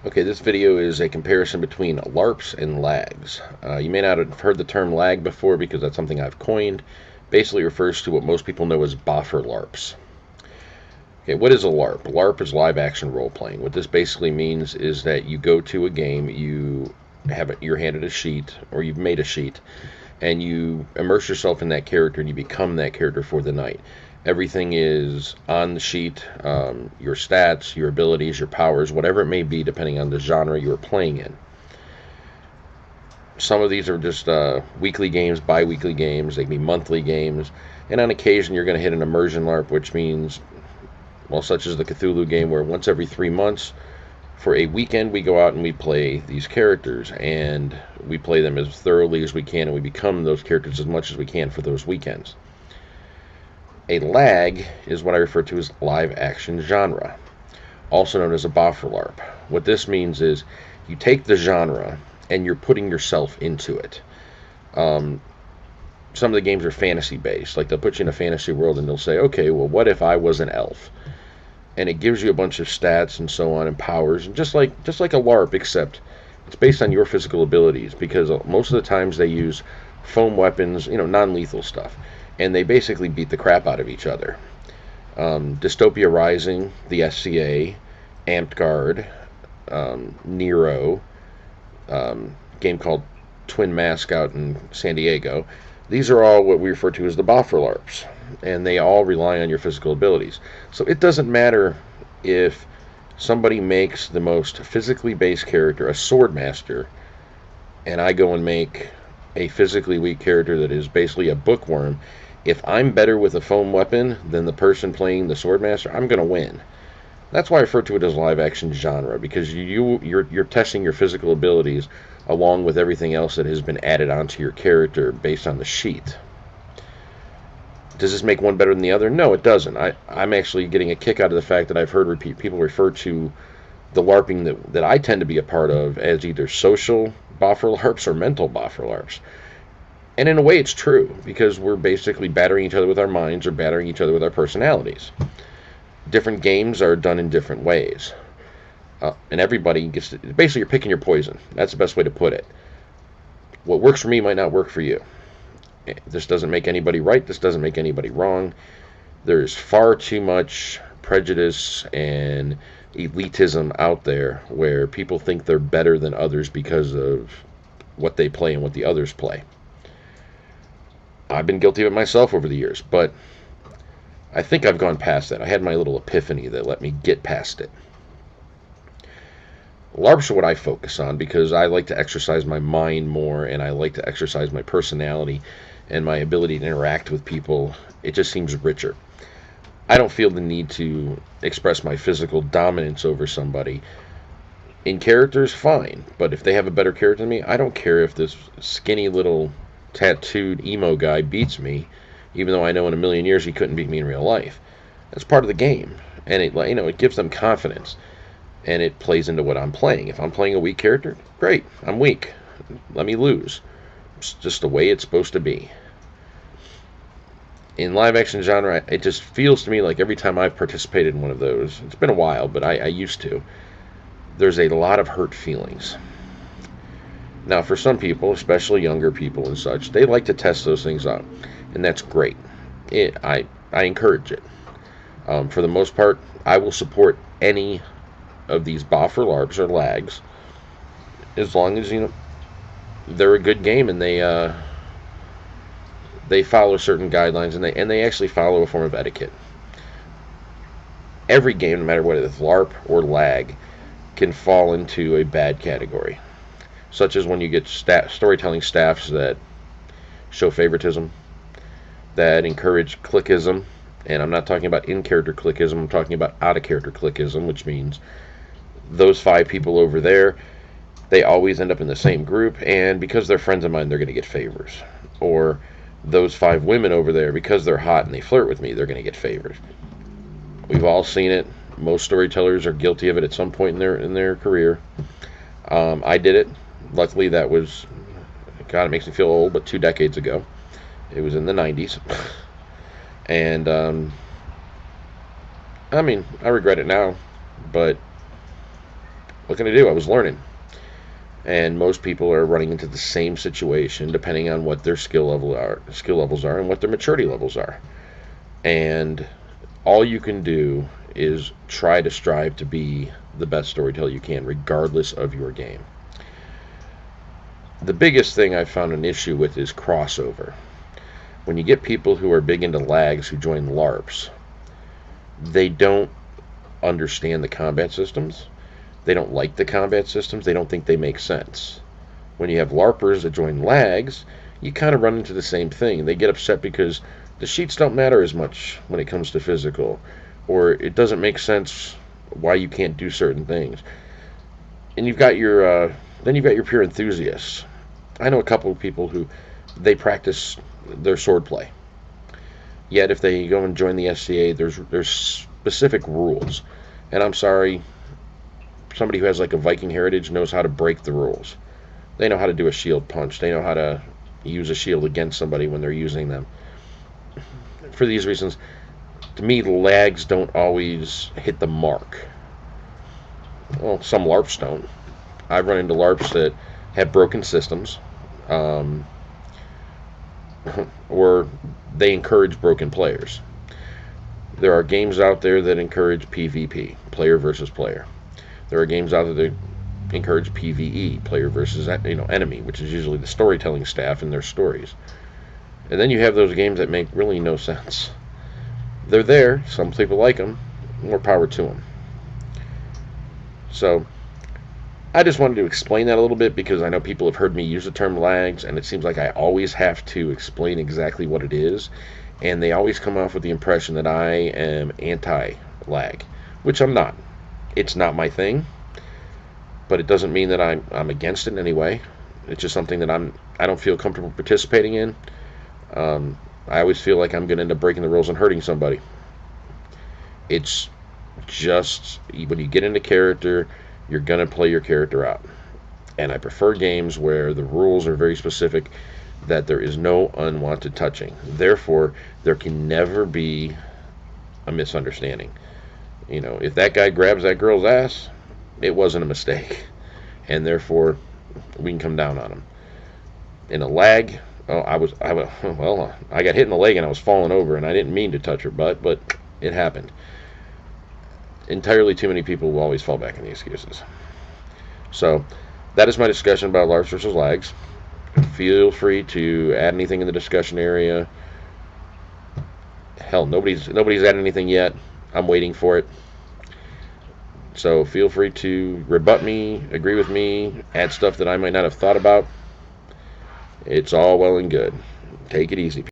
Okay, this video is a comparison between LARPs and LAGs. You may not have heard the term LAG before because that's something I've coined. Basically refers to what most people know as Boffer LARPs. Okay, what is a LARP? LARP is live action role playing. What this basically means is that you go to a game, you're handed a sheet, or you've made a sheet, and you immerse yourself in that character and you become that character for the night. Everything is on the sheet, your stats, your abilities, your powers, whatever it may be, depending on the genre you're playing in. Some of these are just weekly games, bi-weekly games, they can be monthly games, and on occasion you're going to hit an immersion LARP, which means, well, such as the Cthulhu game, where once every 3 months, for a weekend, we go out and we play these characters, and we play them as thoroughly as we can, and we become those characters as much as we can for those weekends. A lag is what I refer to as live action genre, also known as a Boffer LARP. What this means is you take the genre and you're putting yourself into it. Some of the games are fantasy based, like they'll put you in a fantasy world and they'll say, okay, well, what if I was an elf? And it gives you a bunch of stats and so on and powers, and just like a LARP, except it's based on your physical abilities, because most of the times they use foam weapons, non-lethal stuff, and they basically beat the crap out of each other. Dystopia Rising, the SCA, Amped Guard, Nero, game called Twin Mask out in San Diego. These are all what we refer to as the Boffer LARPs, and they all rely on your physical abilities. So it doesn't matter if somebody makes the most physically based character a sword master, and I go and make a physically weak character that is basically a bookworm. If I'm better with a foam weapon than the person playing the sword master, I'm going to win. That's why I refer to it as live action genre, because you're testing your physical abilities along with everything else that has been added onto your character based on the sheet. Does this make one better than the other? No, it doesn't. I'm actually getting a kick out of the fact that I've heard people refer to the LARPing that I tend to be a part of as either social Boffer LARPs or mental Boffer LARPs. And in a way it's true, because we're basically battering each other with our minds or battering each other with our personalities. Different games are done in different ways. And everybody gets to, basically you're picking your poison. That's the best way to put it. What works for me might not work for you. This doesn't make anybody right. This doesn't make anybody wrong. There's far too much prejudice and elitism out there where people think they're better than others because of what they play and what the others play. I've been guilty of it myself over the years, but I think I've gone past that. I had my little epiphany that let me get past it. LARPs are what I focus on because I like to exercise my mind more, and I like to exercise my personality and my ability to interact with people. It just seems richer. I don't feel the need to express my physical dominance over somebody. In characters, fine, but if they have a better character than me, I don't care if this skinny little tattooed emo guy beats me, even though I know in a million years he couldn't beat me in real life. That's part of the game, and it gives them confidence, and it plays into what I'm playing. If I'm playing a weak character, great, I'm weak. Let me lose. It's just the way it's supposed to be. In live action genre, it just feels to me like every time I've participated in one of those, it's been a while, but I used to, there's a lot of hurt feelings. Now, for some people, especially younger people and such, they like to test those things out, and that's great. I encourage it. For the most part, I will support any of these Boffer LARPs or lags as long as they're a good game and they follow certain guidelines and they actually follow a form of etiquette. Every game, no matter whether it's LARP or lag, can fall into a bad category, such as when you get storytelling staffs that show favoritism, that encourage clickism. And I'm not talking about in-character clickism, I'm talking about out-of-character clickism, which means those 5 people over there, they always end up in the same group, and because they're friends of mine, they're going to get favors. Or those 5 women over there, because they're hot and they flirt with me, they're going to get favors. We've all seen it. Most storytellers are guilty of it at some point in their career. I did it. Luckily, that was, God, it makes me feel old, but 2 decades ago. It was in the 90s. And, I regret it now, but what can I do? I was learning. And most people are running into the same situation depending on what their skill levels are and what their maturity levels are. And all you can do is try to strive to be the best storyteller you can, regardless of your game. The biggest thing I've found an issue with is crossover. When you get people who are big into lags who join LARPs, they don't understand the combat systems. They don't like the combat systems. They don't think they make sense. When you have LARPers that join lags, you kind of run into the same thing. They get upset because the sheets don't matter as much when it comes to physical, or it doesn't make sense why you can't do certain things. And you've got your pure enthusiasts. I know a couple of people who they practice their swordplay. Yet if they go and join the SCA, there's specific rules. And I'm sorry, somebody who has like a Viking heritage knows how to break the rules. They know how to do a shield punch. They know how to use a shield against somebody when they're using them. For these reasons, to me, lags don't always hit the mark. Well, some LARPs don't. I've run into LARPs that have broken systems, or they encourage broken players. There are games out there that encourage PvP, player versus player. There are games out there that encourage PvE, player versus enemy, which is usually the storytelling staff and their stories. And then you have those games that make really no sense. They're there. Some people like them. More power to them. So I just wanted to explain that a little bit because I know people have heard me use the term lags, and it seems like I always have to explain exactly what it is, and they always come off with the impression that I am anti-lag, which I'm not. It's not my thing, but it doesn't mean that I'm against it in any way. It's just something that I don't feel comfortable participating in. I always feel like I'm going to end up breaking the rules and hurting somebody. It's just when you get into character, you're going to play your character out. And I prefer games where the rules are very specific, that there is no unwanted touching. Therefore, there can never be a misunderstanding. If that guy grabs that girl's ass, it wasn't a mistake. And therefore, we can come down on him. In a lag, I got hit in the leg and I was falling over, and I didn't mean to touch her butt, but it happened. Entirely too many people will always fall back on the excuses. So that is my discussion about LARPs versus lags. Feel free to add anything in the discussion area. Hell, nobody's added anything yet. I'm waiting for it. So feel free to rebut me, agree with me, add stuff that I might not have thought about. It's all well and good. Take it easy, people.